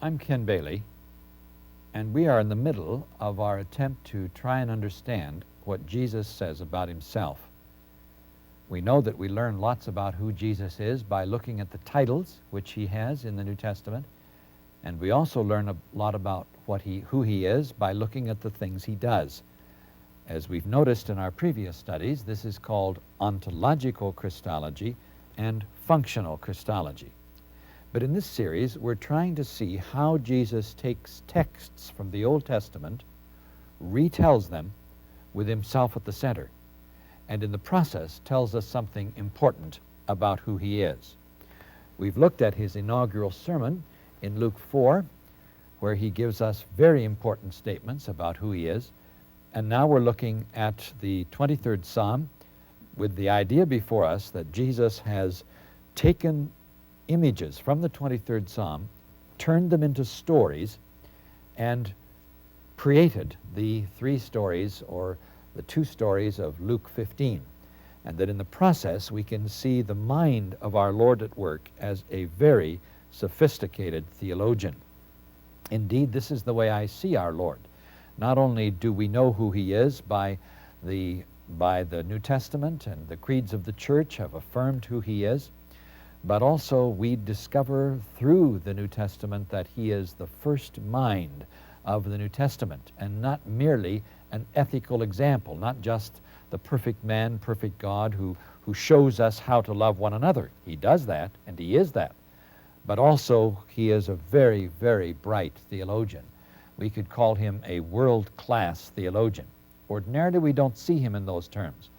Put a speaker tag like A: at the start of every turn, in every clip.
A: I'm Ken Bailey, and we are in the middle of our attempt to try and understand what Jesus says about himself. We know that we learn lots about who Jesus is by looking at the titles which he has in the New Testament, and we also learn a lot about who he is by looking at the things he does. As we've noticed in our previous studies, this is called ontological Christology and functional Christology. But in this series, we're trying to see how Jesus takes texts from the Old Testament, retells them with himself at the center, and in the process tells us something important about who he is. We've looked at his inaugural sermon in Luke 4, where he gives us very important statements about who he is, and now we're looking at the 23rd Psalm with the idea before us that Jesus has taken images from the 23rd Psalm, turned them into stories, and created the 3 stories or the 2 stories of Luke 15. And that in the process we can see the mind of our Lord at work as a very sophisticated theologian. Indeed, this is the way I see our Lord. Not only do we know who he is by the New Testament, and the creeds of the church have affirmed who he is, but also we discover through the New Testament that he is the first mind of the New Testament, and not merely an ethical example, not just the perfect man, perfect God who shows us how to love one another. He does that, and he is that. But also he is a very, very bright theologian. We could call him a world-class theologian. Ordinarily we don't see him in those terms,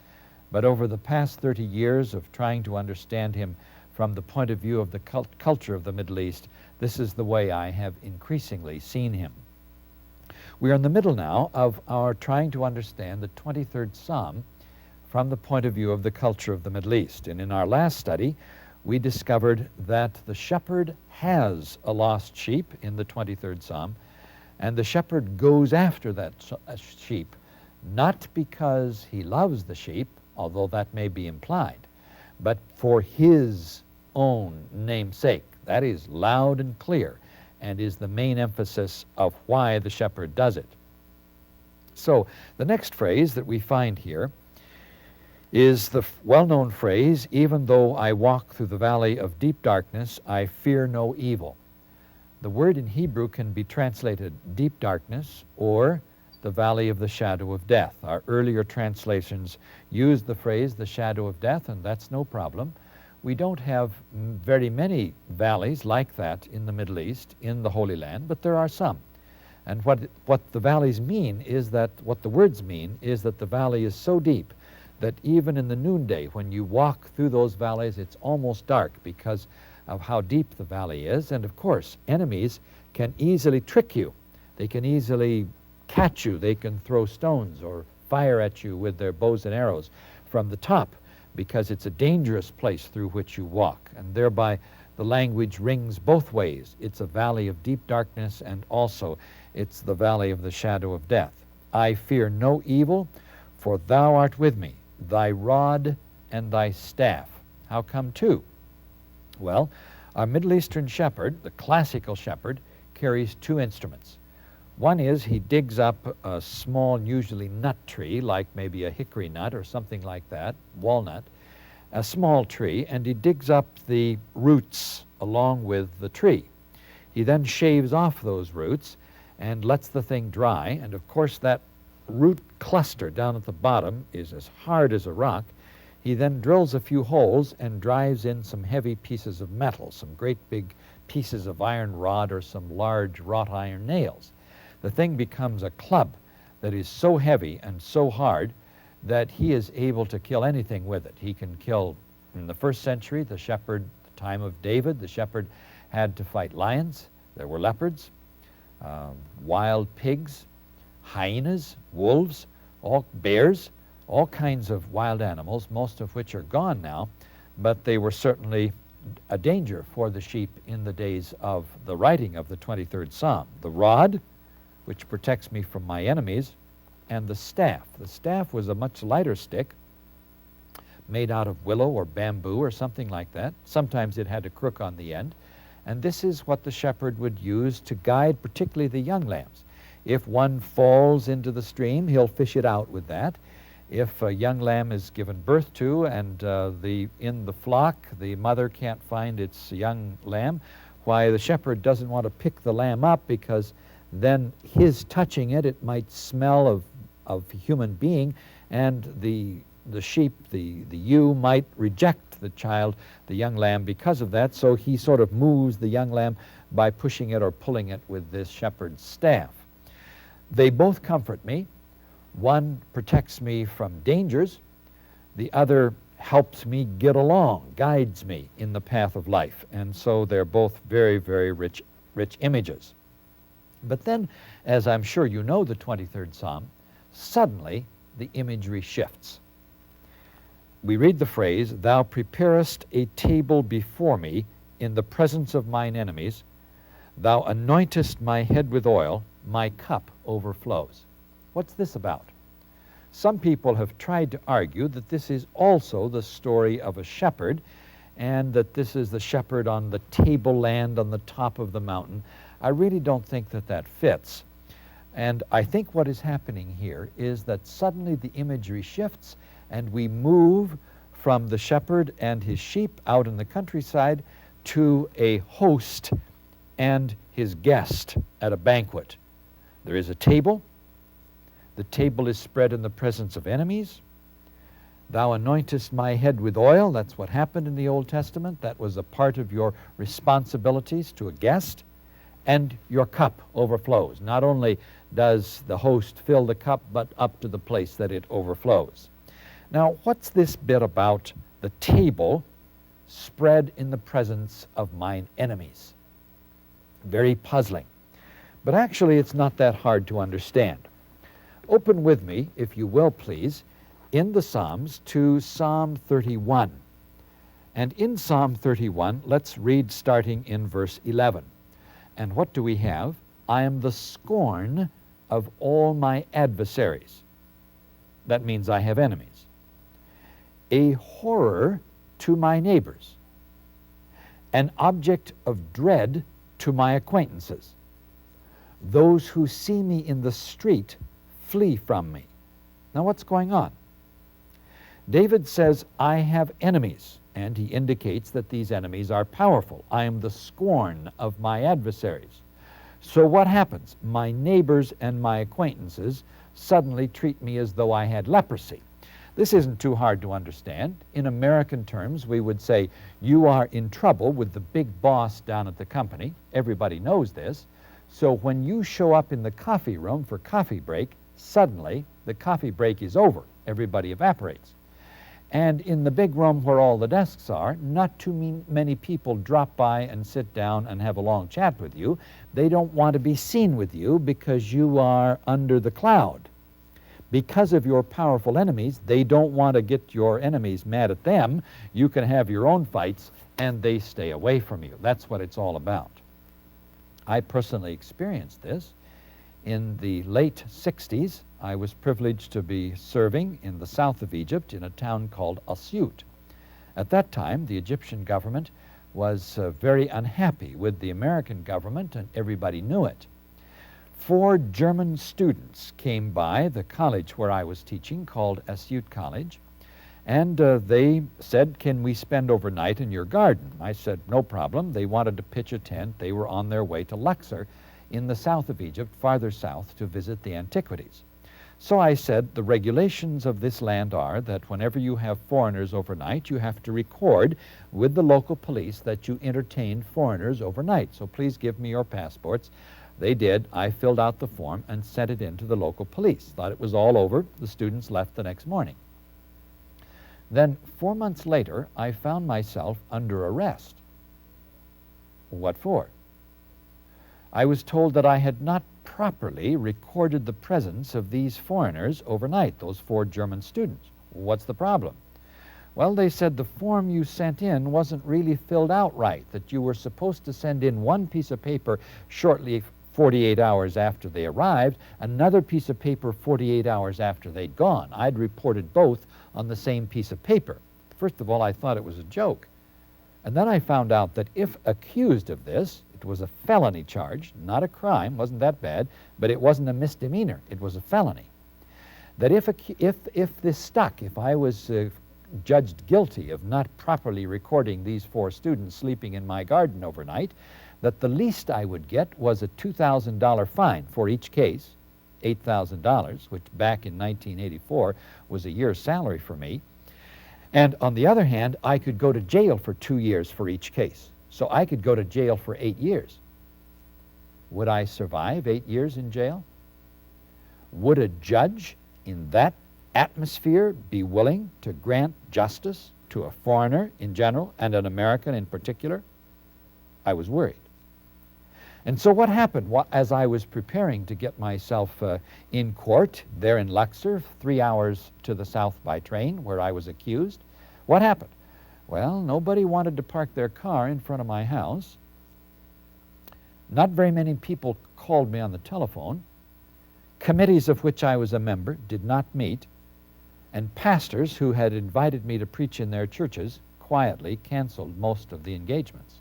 A: but over the past 30 years of trying to understand him from the point of view of the culture of the Middle East, this is the way I have increasingly seen him. We are in the middle now of our trying to understand the 23rd Psalm from the point of view of the culture of the Middle East. And in our last study, we discovered that the shepherd has a lost sheep in the 23rd Psalm, and the shepherd goes after that sheep, not because he loves the sheep, although that may be implied, but for his own namesake. That is loud and clear, and is the main emphasis of why the shepherd does it. So the next phrase that we find here is the well-known phrase, "Even though I walk through the valley of deep darkness, I fear no evil." The word in Hebrew can be translated deep darkness or the valley of the shadow of death. Our earlier translations use the phrase the shadow of death, and that's no problem. We don't have very many valleys like that in the Middle East, in the Holy Land, but there are some. And what the valleys mean is that, what the words mean is that the valley is so deep that even in the noonday, when you walk through those valleys, it's almost dark because of how deep the valley is. And of course, enemies can easily trick you. They can easily catch you. They can throw stones or fire at you with their bows and arrows from the top, because it's a dangerous place through which you walk. And thereby the language rings both ways. It's a valley of deep darkness, and also it's the valley of the shadow of death. I fear no evil, for thou art with me. Thy rod and thy staff. How come two? Well, our Middle Eastern shepherd, the classical shepherd, carries 2 instruments. One is he digs up a small, usually nut tree, like maybe a hickory nut or something like that, walnut, a small tree, and he digs up the roots along with the tree. He then shaves off those roots and lets the thing dry, and of course that root cluster down at the bottom is as hard as a rock. He then drills a few holes and drives in some heavy pieces of metal, some great big pieces of iron rod or some large wrought iron nails. The thing becomes a club that is so heavy and so hard that he is able to kill anything with it. He can kill, in the 1st century, the shepherd, the time of David, the shepherd had to fight lions, there were leopards, wild pigs, hyenas, wolves, bears, all kinds of wild animals, most of which are gone now, but they were certainly a danger for the sheep in the days of the writing of the 23rd Psalm. The rod, which protects me from my enemies, and the staff. The staff was a much lighter stick made out of willow or bamboo or something like that. Sometimes it had a crook on the end, And this is what the shepherd would use to guide particularly the young lambs. If one falls into the stream, he'll fish it out with that. If a young lamb is given birth to and in the flock the mother can't find its young lamb, why the shepherd doesn't want to pick the lamb up, because then his touching it, it might smell of human being, and the sheep, the ewe, might reject the child, the young lamb, because of that. So he sort of moves the young lamb by pushing it or pulling it with this shepherd's staff. They both comfort me. One protects me from dangers. The other helps me get along, guides me in the path of life. And so they're both very, very rich images. But then, as I'm sure you know the 23rd Psalm, suddenly the imagery shifts. We read the phrase, "Thou preparest a table before me in the presence of mine enemies. Thou anointest my head with oil, my cup overflows." What's this about? Some people have tried to argue that this is also the story of a shepherd, and that this is the shepherd on the tableland on the top of the mountain. I really don't think that that fits. And I think what is happening here is that suddenly the imagery shifts, and we move from the shepherd and his sheep out in the countryside to a host and his guest at a banquet. There is a table. The table is spread in the presence of enemies. Thou anointest my head with oil. That's what happened in the Old Testament. That was a part of your responsibilities to a guest. And your cup overflows. Not only does the host fill the cup, but up to the place that it overflows. Now, what's this bit about the table spread in the presence of mine enemies? Very puzzling. But actually, it's not that hard to understand. Open with me, if you will, please, in the Psalms to Psalm 31. And in Psalm 31, let's read starting in verse 11. And what do we have? I am the scorn of all my adversaries. That means I have enemies. A horror to my neighbors. An object of dread to my acquaintances. Those who see me in the street flee from me. Now what's going on? David says, I have enemies, and he indicates that these enemies are powerful. I am the scorn of my adversaries. So what happens? My neighbors and my acquaintances suddenly treat me as though I had leprosy. This isn't too hard to understand. In American terms, we would say, you are in trouble with the big boss down at the company. Everybody knows this. So when you show up in the coffee room for coffee break, suddenly the coffee break is over. Everybody evaporates. And in the big room where all the desks are, not too many people drop by and sit down and have a long chat with you. They don't want to be seen with you because you are under the cloud. Because of your powerful enemies, they don't want to get your enemies mad at them. You can have your own fights, and they stay away from you. That's what it's all about. I personally experienced this. In the late 60s, I was privileged to be serving in the south of Egypt in a town called Asyut. At that time, the Egyptian government was very unhappy with the American government, and everybody knew it. 4 German students came by the college where I was teaching, called Asyut College, and they said, can we spend overnight in your garden? I said, no problem. They wanted to pitch a tent. They were on their way to Luxor in the south of Egypt, farther south, to visit the antiquities. So I said, the regulations of this land are that whenever you have foreigners overnight, you have to record with the local police that you entertained foreigners overnight. So please give me your passports. They did. I filled out the form and sent it in to the local police. Thought it was all over. The students left the next morning. Then 4 months later, I found myself under arrest. What for? I was told that I had not properly recorded the presence of these foreigners overnight, those 4 German students. What's the problem? Well, they said the form you sent in wasn't really filled out right, that you were supposed to send in one piece of paper shortly 48 hours after they arrived, another piece of paper 48 hours after they'd gone. I'd reported both on the same piece of paper. First of all, I thought it was a joke. And then I found out that if accused of this, it was a felony charge, not a crime, wasn't that bad, but it wasn't a misdemeanor, it was a felony. That if this stuck, if I was judged guilty of not properly recording these 4 students sleeping in my garden overnight, that the least I would get was a $2,000 fine for each case, $8,000, which back in 1984 was a year's salary for me. And on the other hand, I could go to jail for 2 years for each case. So I could go to jail for 8 years. Would I survive 8 years in jail? Would a judge in that atmosphere be willing to grant justice to a foreigner in general and an American in particular? I was worried. And so what happened as I was preparing to get myself in court there in Luxor, 3 hours to the south by train where I was accused? What happened? Well, nobody wanted to park their car in front of my house. Not very many people called me on the telephone. Committees of which I was a member did not meet. And pastors who had invited me to preach in their churches quietly canceled most of the engagements.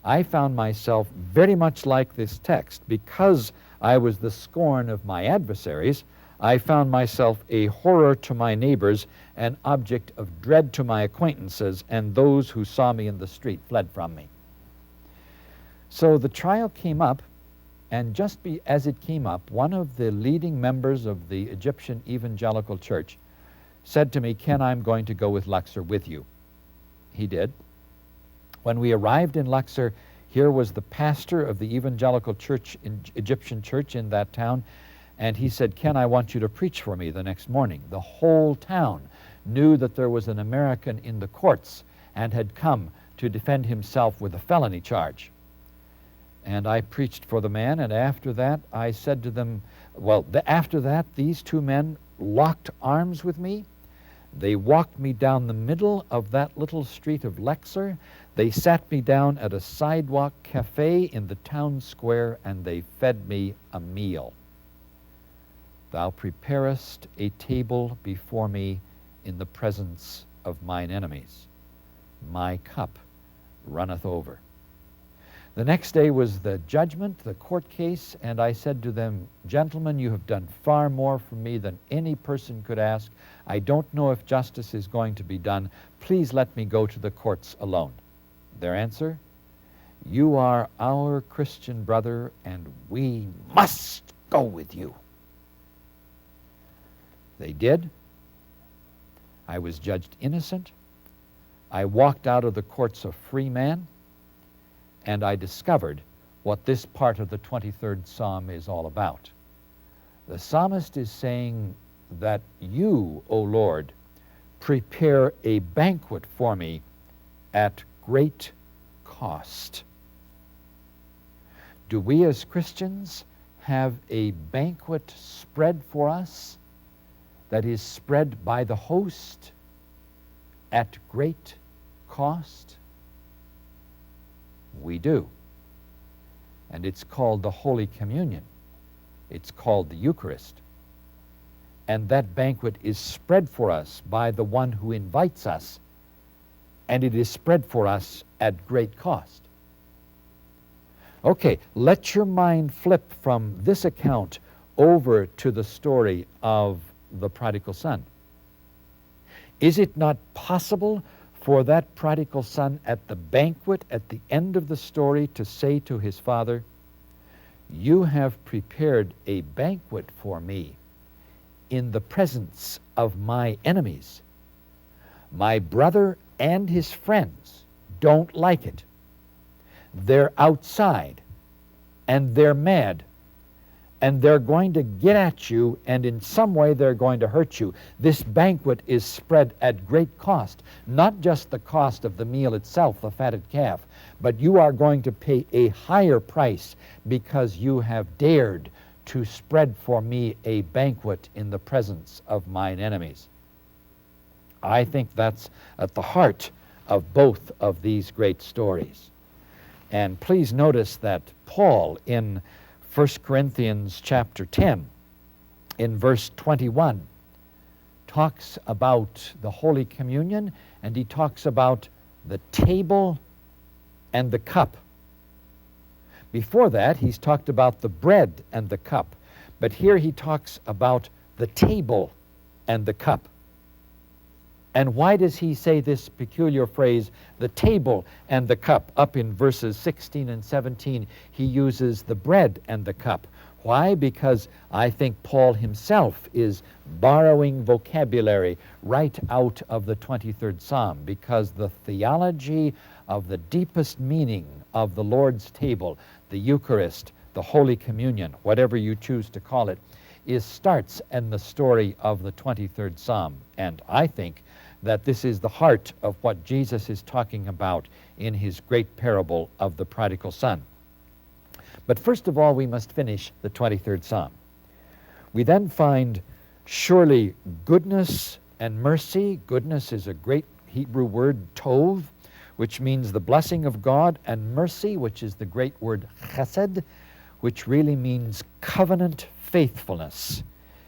A: I found myself very much like this text. Because I was the scorn of my adversaries, I found myself a horror to my neighbors, an object of dread to my acquaintances, and those who saw me in the street fled from me. So the trial came up, and just as it came up, one of the leading members of the Egyptian Evangelical Church said to me, "Ken, I'm going to go with Luxor with you." He did. When we arrived in Luxor, here was the pastor of the Evangelical Church, Egyptian church in that town, and he said, "Ken, I want you to preach for me the next morning." The whole town knew that there was an American in the courts and had come to defend himself with a felony charge. And I preached for the man, and after that I said to them, after that these 2 men locked arms with me. They walked me down the middle of that little street of Luxor. They sat me down at a sidewalk cafe in the town square, and they fed me a meal. "Thou preparest a table before me in the presence of mine enemies. My cup runneth over." The next day was the judgment, the court case, and I said to them, "Gentlemen, you have done far more for me than any person could ask. I don't know if justice is going to be done. Please let me go to the courts alone." Their answer, "You are our Christian brother, and we must go with you." They did. I was judged innocent. I walked out of the courts a free man, and I discovered what this part of the 23rd Psalm is all about. The psalmist is saying that you, O Lord, prepare a banquet for me at great cost. Do we as Christians have a banquet spread for us that is spread by the host at great cost? We do. And it's called the Holy Communion. It's called the Eucharist. And that banquet is spread for us by the one who invites us, and it is spread for us at great cost. Okay, let your mind flip from this account over to the story of the prodigal son. Is it not possible for that prodigal son at the banquet at the end of the story to say to his father, "You have prepared a banquet for me in the presence of my enemies. My brother and his friends don't like it. They're outside, and they're mad, and they're going to get at you, and in some way they're going to hurt you. This banquet is spread at great cost, not just the cost of the meal itself, the fatted calf, but you are going to pay a higher price because you have dared to spread for me a banquet in the presence of mine enemies." I think that's at the heart of both of these great stories. And please notice that Paul in 1 Corinthians chapter 10, in verse 21, talks about the Holy Communion, and he talks about the table and the cup. Before that, he's talked about the bread and the cup. But here he talks about the table and the cup. And why does he say this peculiar phrase, the table and the cup? Up in verses 16 and 17, he uses the bread and the cup. Why? Because I think Paul himself is borrowing vocabulary right out of the 23rd Psalm, because the theology of the deepest meaning of the Lord's table, the Eucharist, the Holy Communion, whatever you choose to call it, starts in the story of the 23rd Psalm. And I think that this is the heart of what Jesus is talking about in his great parable of the prodigal son. But first of all, we must finish the 23rd Psalm. We then find surely goodness and mercy. Goodness is a great Hebrew word, tov, which means the blessing of God, and mercy, which is the great word chesed, which really means covenant faithfulness.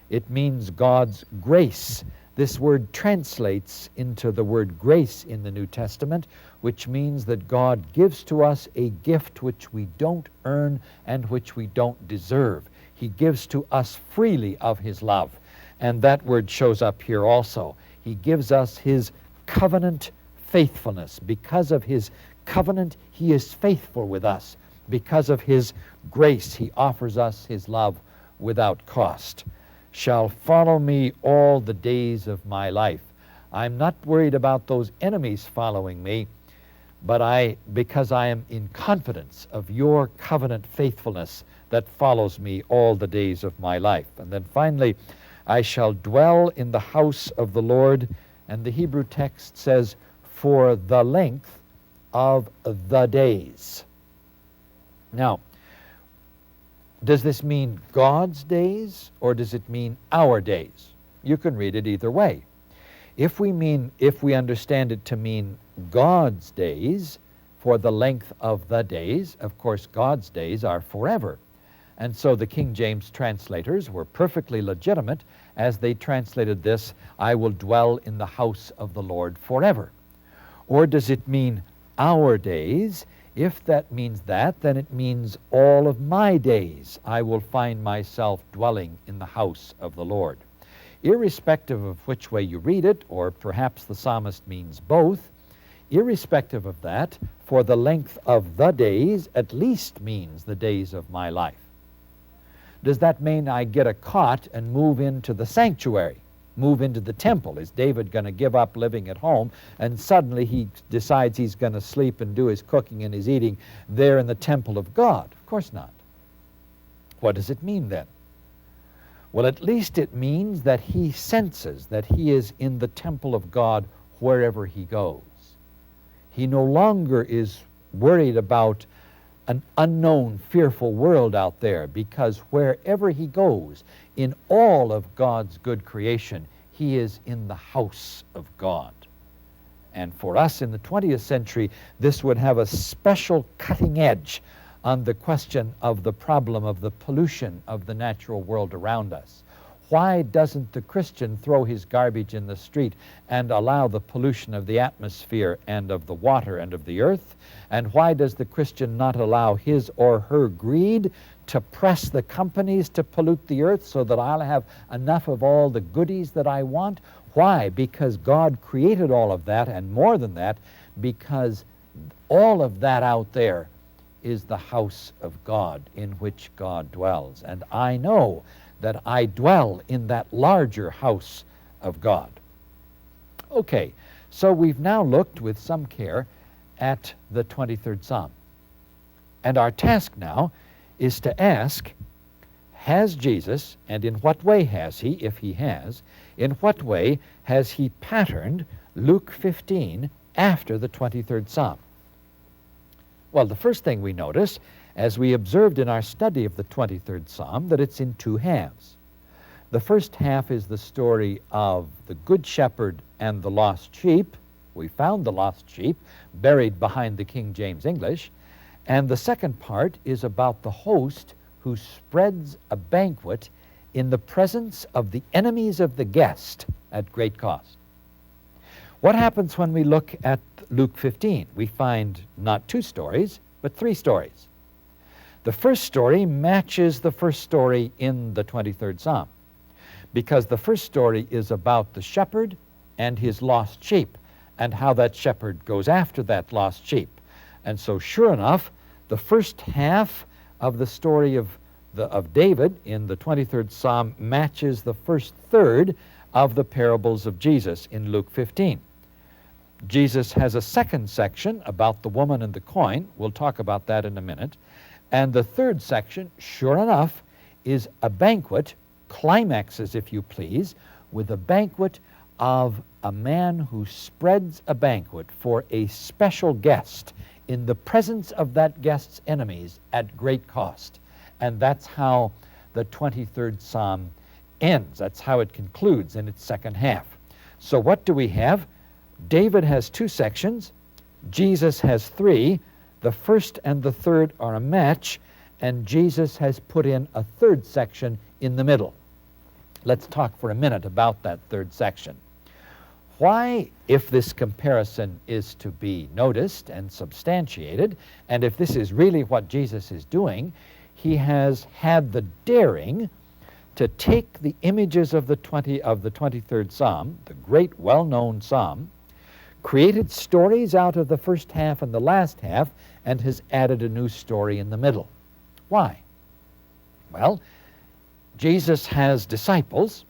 A: It means God's grace. This word translates into the word grace in the New Testament, which means that God gives to us a gift which we don't earn and which we don't deserve. He gives to us freely of his love. And that word shows up here also. He gives us his covenant faithfulness. Because of his covenant, he is faithful with us. Because of his grace, he offers us his love without cost. Shall follow me all the days of my life. I'm not worried about those enemies following me, but because I am in confidence of your covenant faithfulness that follows me all the days of my life. And then finally, I shall dwell in the house of the Lord, and the Hebrew text says, for the length of the days. Now, does this mean God's days, or does it mean our days? You can read it either way. If we understand it to mean God's days, for the length of the days, of course God's days are forever. And so the King James translators were perfectly legitimate as they translated this, I will dwell in the house of the Lord forever. Or does it mean our days? If that means that, then it means all of my days I will find myself dwelling in the house of the Lord. Irrespective of which way you read it, or perhaps the psalmist means both, irrespective of that, for the length of the days at least means the days of my life. Does that mean I get a cot and move into the sanctuary? Move into the temple? Is David going to give up living at home and suddenly he decides he's going to sleep and do his cooking and his eating there in the temple of God? Of course not. What does it mean then? Well, at least it means that he senses that he is in the temple of God wherever he goes. He no longer is worried about an unknown, fearful world out there, because wherever he goes, in all of God's good creation, he is in the house of God. And for us in the 20th century, this would have a special cutting edge on the question of the problem of the pollution of the natural world around us. Why doesn't the Christian throw his garbage in the street and allow the pollution of the atmosphere and of the water and of the earth? And why does the Christian not allow his or her greed to press the companies to pollute the earth so that I'll have enough of all the goodies that I want? Why? Because God created all of that, and more than that, because all of that out there is the house of God in which God dwells. And I know that I dwell in that larger house of God. Okay, so we've now looked with some care at the 23rd Psalm. And our task now is to ask, has Jesus, and in what way has he, if he has, in what way has he patterned Luke 15 after the 23rd Psalm? Well, the first thing we notice, as we observed in our study of the 23rd Psalm, that it's in two halves. The first half is the story of the Good Shepherd and the lost sheep. We found the lost sheep buried behind the King James English. And the second part is about the host who spreads a banquet in the presence of the enemies of the guest at great cost. What happens when we look at Luke 15? We find not 2 stories, but 3 stories. The first story matches the first story in the 23rd Psalm, because the first story is about the shepherd and his lost sheep, and how that shepherd goes after that lost sheep. And so sure enough, the first half of the story of David in the 23rd Psalm matches the first third of the parables of Jesus in Luke 15. Jesus has a second section about the woman and the coin. We'll talk about that in a minute. And the third section, sure enough, is a banquet, climaxes, if you please, with a banquet of a man who spreads a banquet for a special guest in the presence of that guest's enemies at great cost. And that's how the 23rd Psalm ends. That's how it concludes in its second half. So what do we have? David has 2 sections. Jesus has 3. The first and the third are a match, and Jesus has put in a third section in the middle. Let's talk for a minute about that third section. Why, if this comparison is to be noticed and substantiated, and if this is really what Jesus is doing, he has had the daring to take the images of the 23rd Psalm, the great well-known psalm, created stories out of the first half and the last half, and has added a new story in the middle. Why? Well, Jesus has disciples.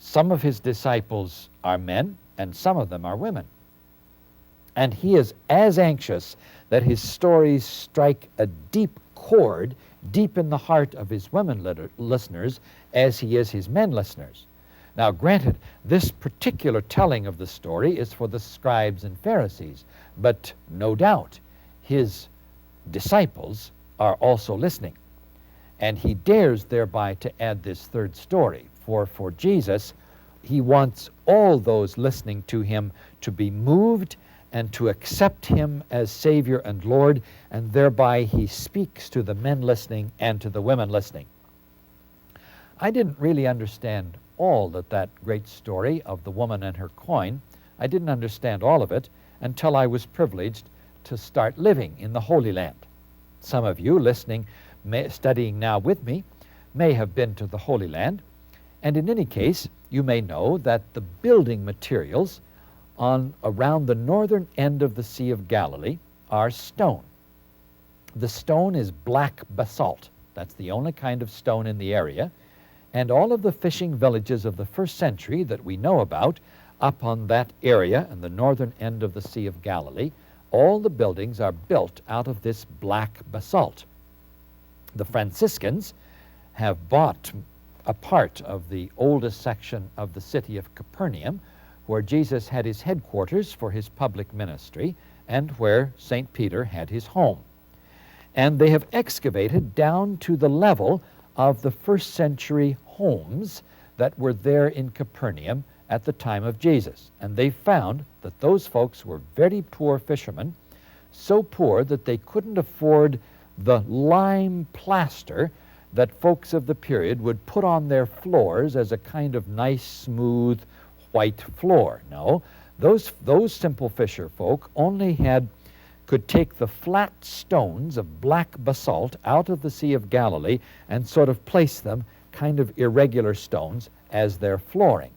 A: Some of his disciples are men, and some of them are women. And he is as anxious that his stories strike a deep chord deep in the heart of his women listeners as he is his men listeners. Now, granted, this particular telling of the story is for the scribes and Pharisees, but no doubt his disciples are also listening. And he dares thereby to add this third story, for Jesus, he wants all those listening to him to be moved and to accept him as Savior and Lord, and thereby he speaks to the men listening and to the women listening. I didn't really understand all that great story of the woman and her coin. I didn't understand all of it until I was privileged to start living in the Holy Land. Some of you listening, studying now with me, may have been to the Holy Land, and in any case, you may know that the building materials around the northern end of the Sea of Galilee are stone. The stone is black basalt. That's the only kind of stone in the area. And all of the fishing villages of the first century that we know about up on that area in the northern end of the Sea of Galilee, all the buildings are built out of this black basalt. The Franciscans have bought a part of the oldest section of the city of Capernaum, where Jesus had his headquarters for his public ministry and where St. Peter had his home. And they have excavated down to the level of the first century homes that were there in Capernaum at the time of Jesus. And they found that those folks were very poor fishermen, so poor that they couldn't afford the lime plaster that folks of the period would put on their floors as a kind of nice, smooth, white floor. No, those simple fisher folk only could take the flat stones of black basalt out of the Sea of Galilee and sort of place them, kind of irregular stones, as their flooring.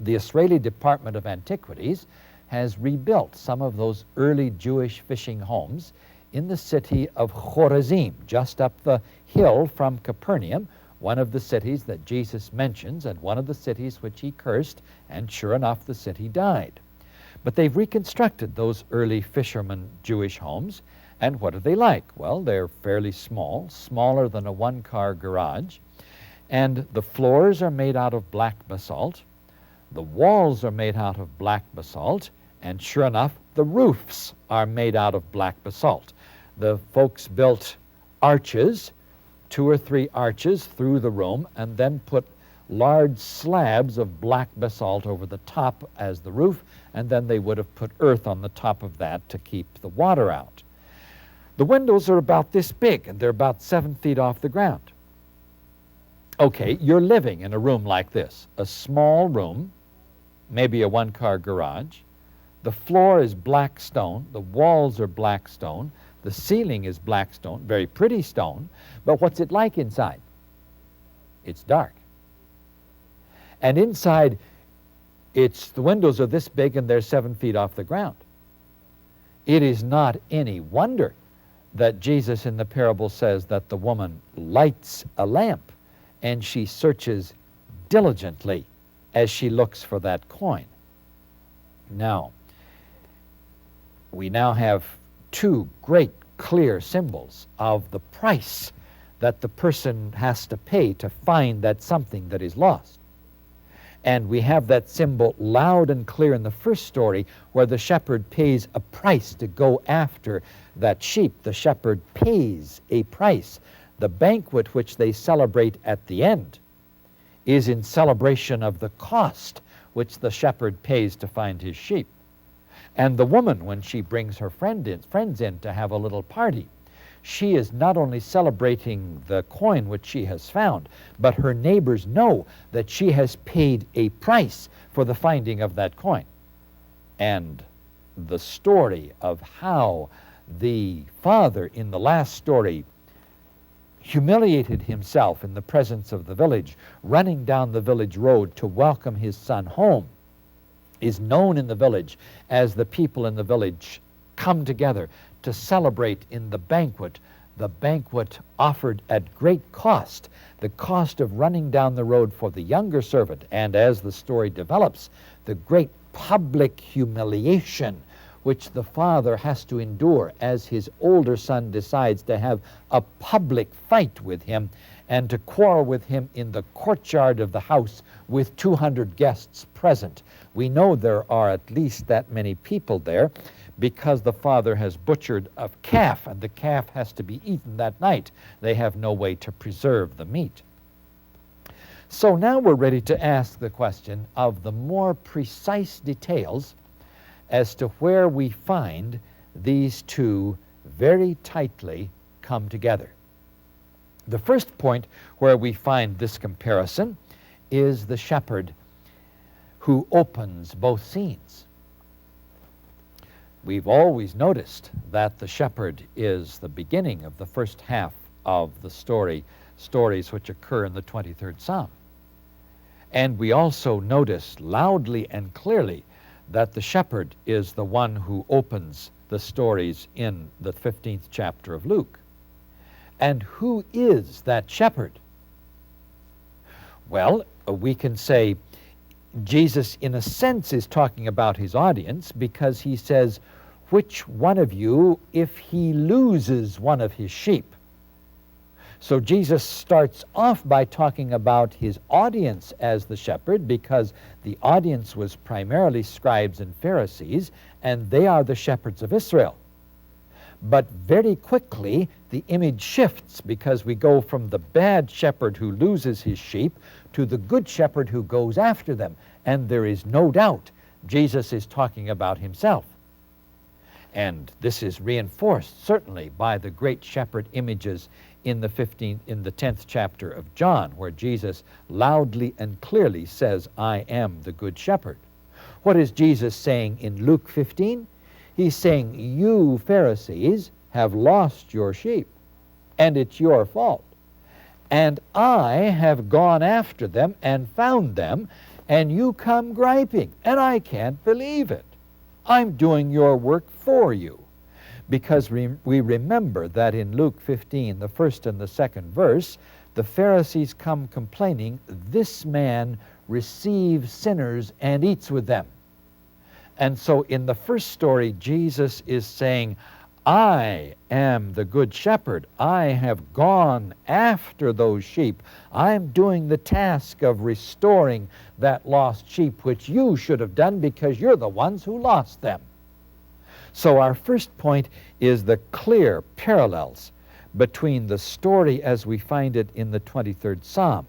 A: The Israeli Department of Antiquities has rebuilt some of those early Jewish fishing homes in the city of Chorazim, just up the hill from Capernaum, one of the cities that Jesus mentions and one of the cities which he cursed, and sure enough the city died. But they've reconstructed those early fishermen Jewish homes, and what are they like? Well, they're fairly small, smaller than a one-car garage, and the floors are made out of black basalt, the walls are made out of black basalt, and sure enough, the roofs are made out of black basalt. The folks built arches, 2 or 3 arches through the room, and then put large slabs of black basalt over the top as the roof, and then they would have put earth on the top of that to keep the water out. The windows are about this big, and they're about 7 feet off the ground. Okay, you're living in a room like this, a small room, maybe a one-car garage. The floor is black stone, the walls are black stone, the ceiling is black stone, very pretty stone, but what's it like inside? It's dark. And inside, the windows are this big and they're 7 feet off the ground. It is not any wonder that Jesus in the parable says that the woman lights a lamp and she searches diligently as she looks for that coin. Now, we now have two great clear symbols of the price that the person has to pay to find that something that is lost. And we have that symbol loud and clear in the first story where the shepherd pays a price to go after that sheep. The shepherd pays a price. The banquet which they celebrate at the end is in celebration of the cost which the shepherd pays to find his sheep. And the woman, when she brings her friends in to have a little party, she is not only celebrating the coin which she has found, but her neighbors know that she has paid a price for the finding of that coin. And the story of how the father in the last story humiliated himself in the presence of the village, running down the village road to welcome his son home, is known in the village as the people in the village come together to celebrate in the banquet offered at great cost, the cost of running down the road for the younger servant, and as the story develops, the great public humiliation which the father has to endure as his older son decides to have a public fight with him and to quarrel with him in the courtyard of the house with 200 guests present. We know there are at least that many people there because the father has butchered a calf, and the calf has to be eaten that night. They have no way to preserve the meat. So now we're ready to ask the question of the more precise details as to where we find these two very tightly come together. The first point where we find this comparison is the shepherd who opens both scenes. We've always noticed that the shepherd is the beginning of the first half of the stories which occur in the 23rd Psalm. And we also notice loudly and clearly that the shepherd is the one who opens the stories in the 15th chapter of Luke. And who is that shepherd? Well, we can say Jesus, in a sense, is talking about his audience because he says, which one of you, if he loses one of his sheep? So Jesus starts off by talking about his audience as the shepherd because the audience was primarily scribes and Pharisees, and they are the shepherds of Israel. But very quickly, the image shifts because we go from the bad shepherd who loses his sheep to the good shepherd who goes after them. And there is no doubt Jesus is talking about himself. And this is reinforced certainly by the great shepherd images in the 10th chapter of John, where Jesus loudly and clearly says, I am the good shepherd. What is Jesus saying in Luke 15? He's saying, you Pharisees have lost your sheep, and it's your fault. And I have gone after them and found them, and you come griping, and I can't believe it. I'm doing your work for you. Because we remember that in Luke 15, the first and the second verse, the Pharisees come complaining, this man receives sinners and eats with them. And so in the first story, Jesus is saying, I am the good shepherd. I have gone after those sheep. I'm doing the task of restoring that lost sheep, which you should have done because you're the ones who lost them. So our first point is the clear parallels between the story as we find it in the 23rd Psalm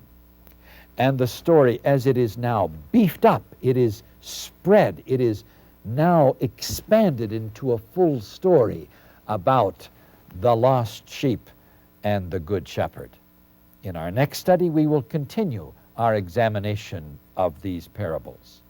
A: and the story as it is now beefed up. It is spread. It is now expanded into a full story about the lost sheep and the good shepherd. In our next study, we will continue our examination of these parables.